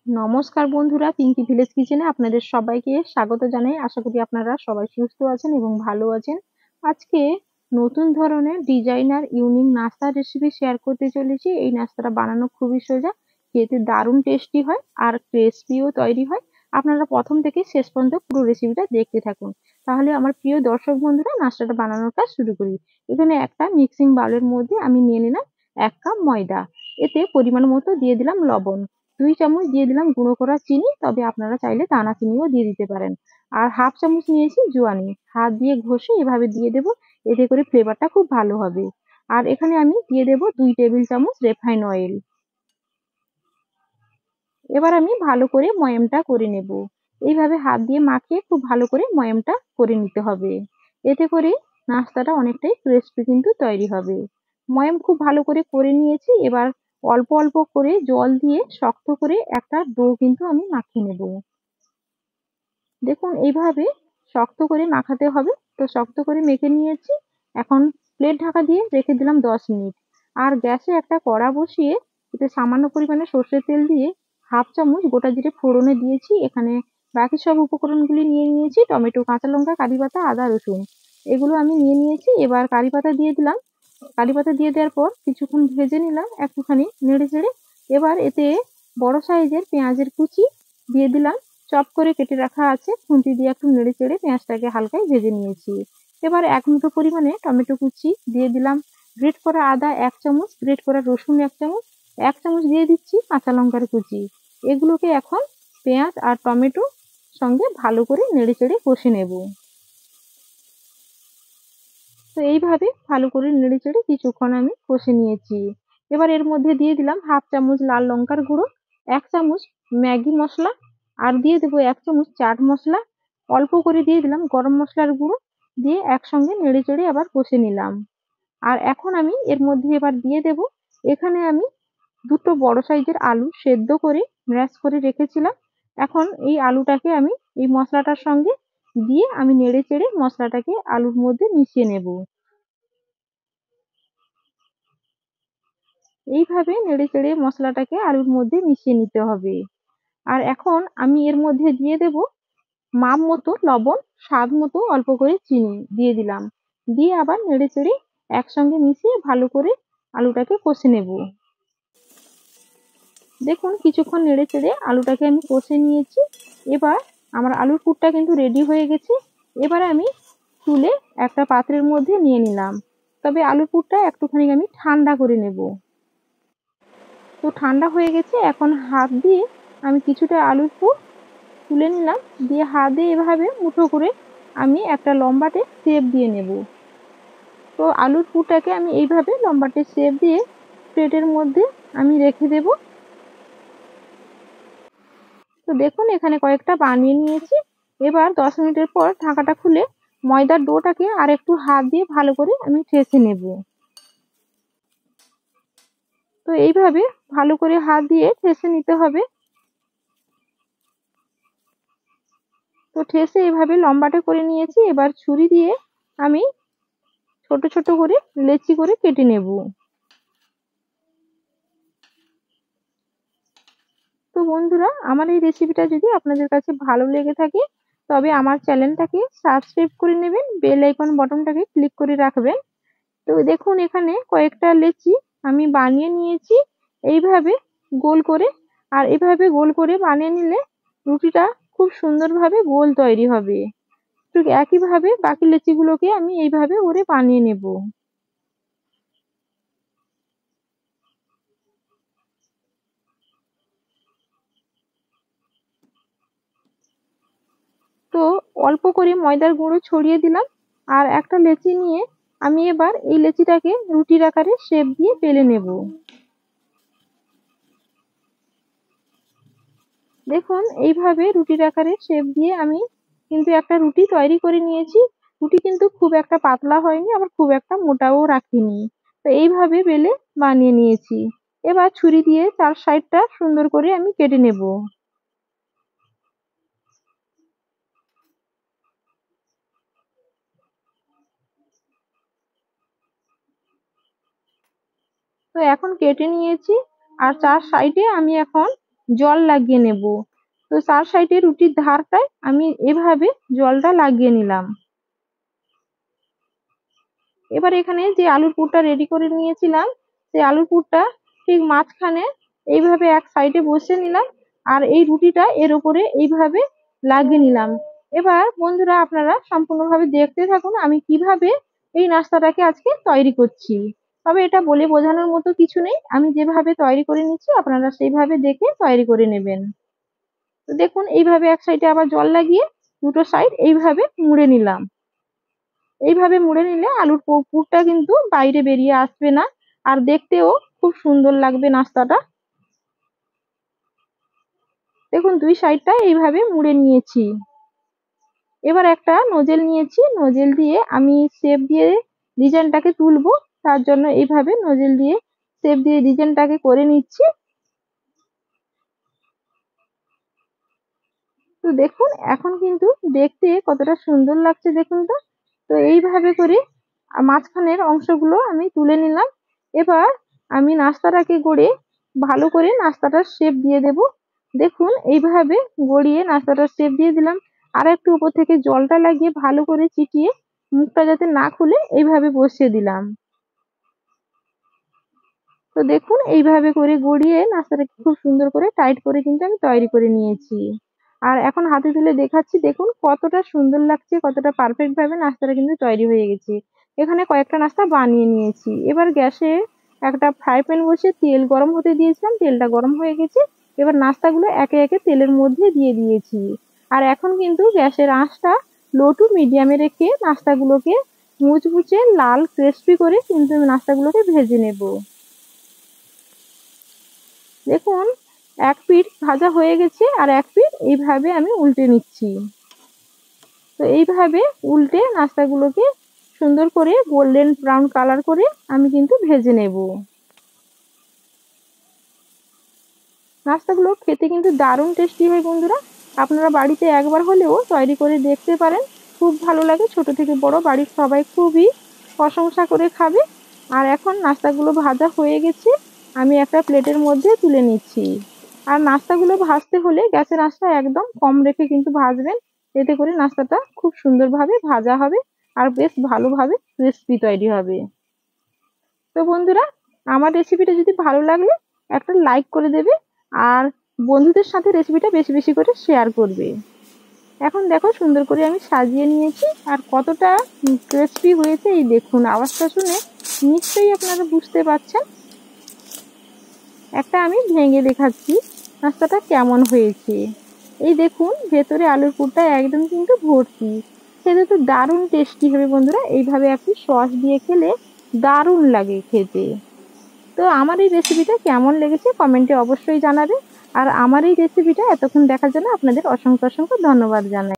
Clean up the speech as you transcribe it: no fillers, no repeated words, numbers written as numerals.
নমস্কার বন্ধুরা, পিঙ্কি ভিলেজ কিচেনে আপনাদের সবাইকে স্বাগত জানাই। আশা করি আপনারা সবাই সুস্থ আছেন এবং ভালো আছেন। আজকে নতুন ধরনের ডিজাইনার ইউনিক নাস্তার রেসিপি শেয়ার করতে চলেছি। এই নাস্তাটা বানানো খুবই সোজা, খেতে দারুণ টেস্টি হয় আর ক্রিসপিও তৈরি হয়। আপনারা প্রথম থেকে শেষ পর্যন্ত পুরো রেসিপিটা দেখতে থাকুন। তাহলে আমার প্রিয় দর্শক বন্ধুরা, নাস্তাটা বানানোর কাজ শুরু করি। এখানে একটা মিক্সিং বাউলের মধ্যে আমি নিয়ে নিলাম 1 কাপ ময়দা। এতে পরিমাণ মতো দিয়ে দিলাম লবণ, 2 চামচ দিয়ে দিলাম গুঁড়ো করা চিনি, তবে আপনারা চাইলে দানা চিনিও দিয়ে দিতে পারেন। আর হাফ চামচ নিয়েছি জোয়ানি, হাত দিয়ে ঘষে এভাবে দিয়ে দেব, এতে করে ফ্লেভারটা খুব ভালো হবে। আর এখানে আমি দিয়ে দেব 2 টেবিল চামচ রিফাইন অয়েল। এবার আমি ভালো করে ময়ামটা করে নেব। এইভাবে হাত দিয়ে মাখিয়ে খুব ভালো করে ময়ামটা করে নিতে হবে। এতে করে নাস্তাটা অনেকটাই ক্রিস্পি কিন্তু তৈরি হবে। ময়াম খুব ভালো করে নিয়েছি। এবার অল্প অল্প করে জল দিয়ে শক্ত করে একটা ডো কিন্তু আমি মাখিয়ে নেব। দেখুন এইভাবে শক্ত করে মাখাতে হবে। তো শক্ত করে মেখে নিয়েছি। এখন প্লেট ঢাকা দিয়ে রেখে দিলাম 10 মিনিট। আর গ্যাসে একটা কড়া বসিয়ে এতে সামান্য পরিমাণে সর্ষের তেল দিয়ে হাফ চামচ গোটা জিরে ফোড়নে দিয়েছি। এখানে বাকি সব উপকরণগুলি নিয়ে নিয়েছি, টমেটো, কাঁচা লঙ্কা, কারি পাতা, আদা, রসুন, এগুলো আমি নিয়ে নিয়েছি। এবার কারি পাতা দিয়ে দিলাম। কারি পাতা দিয়ে দেওয়ার পর কিছুক্ষণ ভেজে নিলাম, একটুখানি নেড়ে চেড়ে। এবার এতে বড় সাইজের পেঁয়াজের কুচি দিয়ে দিলাম, চপ করে কেটে রাখা আছে। খুন্তি দিয়ে একটু নেড়ে চেড়ে পেঁয়াজটাকে হালকায় ভেজে নিয়েছি। এবার এক মুঠো পরিমাণে টমেটো কুচি দিয়ে দিলাম, গ্রেট করা আদা 1 চামচ, গ্রেট করা রসুন 1 চামচ, 1 চামচ দিয়ে দিচ্ছি কাঁচা লঙ্কার কুচি। এগুলোকে এখন পেঁয়াজ আর টমেটো সঙ্গে ভালো করে নেড়ে চেড়ে কষে নেব। তো এইভাবে ভালো করে নেড়ে চেড়ে কিছুক্ষণ আমি কষে নিয়েছি। এবার এর মধ্যে দিয়ে দিলাম হাফ চামচ লাল লঙ্কার গুঁড়ো, 1 চামচ ম্যাগি মশলা, আর দিয়ে দেবো 1 চামচ চাট মশলা, অল্প করে দিয়ে দিলাম গরম মশলার গুঁড়ো, দিয়ে একসঙ্গে নেড়ে চেড়ে আবার কষে নিলাম। আর এখন আমি এর মধ্যে এবার দিয়ে দেব, এখানে আমি দুটো বড় সাইজের আলু সেদ্ধ করে ম্যাশ করে রেখেছিলাম। এখন এই আলুটাকে আমি এই মশলাটার সঙ্গে দিয়ে আমি নেড়ে চেড়ে মশলাটাকে আলুর মধ্যে মিশিয়ে নেব। এইভাবে নেড়েচেড়ে মশলাটাকে আলুর মধ্যে মিশিয়ে নিতে হবে। আর এখন আমি এর মধ্যে দিয়ে দেব মাপ মতো লবণ, স্বাদ মতো অল্প করে চিনি দিয়ে দিলাম। দিয়ে আবার নেড়েচেড়ে একসঙ্গে মিশিয়ে ভালো করে আলুটাকে কষে নেব। দেখুন কিছুক্ষণ নেড়েচেড়ে আলুটাকে আমি কষে নিয়েছি। এবার আমার আলুর পুরটা কিন্তু রেডি হয়ে গেছে। এবার আমি তুলে একটা পাত্রের মধ্যে নিয়ে নিলাম। তবে আলুর পুরটা একটুখানি আমি ঠান্ডা করে নেব। তো ঠান্ডা হয়ে গেছে। এখন হাত দিয়ে আমি কিছুটা আলুর পুর তুলে নিলাম, দিয়ে হাত দিয়ে এভাবে মুঠো করে আমি একটা লম্বাটে শেপ দিয়ে নেব। তো আলুর পুরটাকে আমি এইভাবে লম্বাটে শেপ দিয়ে প্লেটের মধ্যে আমি রেখে দেব। তো দেখুন এখানে কয়েকটা বানিয়ে নিয়েছি। এবার 10 মিনিটের পর ঢাকাটা খুলে ময়দার ডোটাকে আর একটু হাত দিয়ে ভালো করে আমি ঠেসে নেব। তো এইভাবে ভালো করে হাত দিয়ে ঠেসে নিতে হবে। তো ঠেসে এভাবে লম্বাটে করে নিয়েছি। এবার ছুরি দিয়ে আমি ছোট ছোট করে লেচি করে কেটে নেব। তো বন্ধুরা, আমার এই রেসিপিটা যদি আপনাদের কাছে ভালো লেগে থাকে, তবে আমার চ্যানেলটাকে সাবস্ক্রাইব করে নেবেন, বেল আইকন বাটনটাকে ক্লিক করে রাখবেন। তো দেখুন এখানে কয়েকটা লেচি আমি বানিয়ে নিয়েছি এইভাবে গোল করে। আর এভাবে গোল করে বানিয়ে নিলে রুটিটা খুব সুন্দরভাবে গোল তৈরি হবে। ঠিক একইভাবে বাকি লেচিগুলোকে আমি এইভাবে করে বানিয়ে নেব। তো অল্প করে ময়দার গুঁড়ো ছড়িয়ে দিলাম। আর একটা লেচি নিয়ে আমি এবার এই লেচিটাকে রুটির আকারে শেপ দিয়ে বেলে নেব। দেখুন এইভাবে রুটির আকারে শেপ দিয়ে আমি কিন্তু একটা রুটি তৈরি করে নিয়েছি। রুটি কিন্তু খুব একটা পাতলা হয়নি, আবার খুব একটা মোটাও রাখিনি। তো এইভাবে বেলে বানিয়ে নিয়েছি। এবার ছুরি দিয়ে চার সাইডটা সুন্দর করে আমি কেটে নেব। তো এখন কেটে নিয়েছি। আর চার সাইডে আমি এখন জল লাগিয়ে নেব। তো 4 সাইডে রুটির ধারটায় আমি এভাবে জলটা লাগিয়ে নিলাম। এবার এখানে যে আলুর পুরটা রেডি করে নিয়েছিলাম, সেই আলুর পুরটা ঠিক মাঝখানে এইভাবে এক সাইডে বসিয়ে নিলাম, আর এই রুটিটা এর উপরে এইভাবে লাগিয়ে নিলাম। এবার বন্ধুরা আপনারা সম্পূর্ণভাবে দেখতে থাকুন আমি কিভাবে এই নাস্তাটাকে আজকে তৈরি করছি। তবে এটা বলে বোঝানোর মতো কিছু নেই, আমি যেভাবে তৈরি করে নিচ্ছি আপনারা সেইভাবে দেখে তৈরি করে নেবেন। তো দেখুন এইভাবে এক সাইডে আবার জল লাগিয়ে দুটো সাইড এইভাবে মুড়ে নিলাম। এইভাবে মুড়ে নিলে আলুর পুরটা কিন্তু বাইরে বেরিয়ে আসবে না, আর দেখতেও খুব সুন্দর লাগবে নাস্তাটা। দেখুন দুই সাইডটা এইভাবে মুড়ে নিয়েছি। এবার একটা নোজেল নিয়েছি, নোজেল দিয়ে আমি শেপ দিয়ে ডিজাইনটাকে তুলবো, তার জন্য এইভাবে নোজেল দিয়ে শেপ দিয়ে ডিজাইনটাকে করে নিচ্ছি। তো দেখুন এখন কিন্তু দেখতে কতটা সুন্দর লাগছে দেখুন তো। তো এইভাবে করে মাঝখানের অংশগুলো আমি তুলে নিলাম। এবার আমি নাস্তাটাকে গড়ে ভালো করে নাস্তাটার শেপ দিয়ে দেব। দেখুন এইভাবে গড়িয়ে নাস্তাটার শেপ দিয়ে দিলাম, আর একটু উপর থেকে জলটা লাগিয়ে ভালো করে চিটিয়ে মুখটা যাতে না খুলে এইভাবে বসিয়ে দিলাম। তো দেখুন এইভাবে করে গড়িয়ে নাস্তাটাকে খুব সুন্দর করে টাইট করে কিন্তু আমি তৈরি করে নিয়েছি। আর এখন হাতে তুলে দেখাচ্ছি, দেখুন কতটা সুন্দর লাগছে, কতটা পারফেক্ট ভাবে নাস্তাটা কিন্তু তৈরি হয়ে গেছে। এখানে কয়েকটা নাস্তা বানিয়ে নিয়েছি। এবার গ্যাসে একটা ফ্রাই প্যান বসিয়ে তেল গরম হতে দিয়েছিলাম, তেলটা গরম হয়ে গেছে। এবার নাস্তাগুলো একে একে তেলের মধ্যে দিয়ে দিয়েছি। আর এখন কিন্তু গ্যাসের আঁচটা লো টু মিডিয়ামে রেখে নাস্তাগুলোকে মুচমুচে লাল ক্রিস্পি করে কিন্তু নাস্তাগুলোকে ভেজে নেব। দেখুন এক পিঠ ভাজা হয়ে গেছে, আর এক পিঠ এইভাবে আমি উল্টে নিচ্ছি। তো এইভাবে উল্টে নাস্তাগুলোকে সুন্দর করে গোল্ডেন ব্রাউন কালার করে আমি কিন্তু ভেজে নেব। নাস্তাগুলো খেতে কিন্তু দারুণ টেস্টি হয় বন্ধুরা, আপনারা বাড়িতে একবার হলেও তৈরি করে দেখতে পারেন। খুব ভালো লাগে, ছোট থেকে বড় বাড়ির সবাই খুবই প্রশংসা করে খাবে। আর এখন নাস্তাগুলো ভাজা হয়ে গেছে, আমি একটা প্লেটের মধ্যে তুলে নিচ্ছি। আর নাস্তাগুলো ভাজতে হলে গ্যাসের আঁচটা একদম কম রেখে কিন্তু ভাজবেন, এতে করে নাস্তাটা খুব সুন্দরভাবে ভাজা হবে আর বেশ ভালোভাবে ক্রিস্পি তৈরি হবে। তো বন্ধুরা আমার রেসিপিটা যদি ভালো লাগলে একটা লাইক করে দেবে, আর বন্ধুদের সাথে রেসিপিটা বেশি বেশি করে শেয়ার করবে। এখন দেখো সুন্দর করে আমি সাজিয়ে নিয়েছি, আর কতটা ক্রিস্পি হয়েছে এই দেখুন, আওয়াজটা শুনে নিশ্চয়ই আপনারা বুঝতে পারছেন। একটা আমি ভেঙে দেখাচ্ছি নাস্তাটা কেমন হয়েছে। এই দেখুন ভেতরে আলুর পুরটা একদম কিন্তু ভর্তি, খেতে তো দারুণ টেস্টি হবে বন্ধুরা। এইভাবে একটু সস দিয়ে খেলে দারুণ লাগে খেতে। তো আমার এই রেসিপিটা কেমন লেগেছে কমেন্টে অবশ্যই জানাবে। আর আমার এই রেসিপিটা এতক্ষণ দেখার জন্য আপনাদের অসংখ্য অসংখ্য ধন্যবাদ জানাই।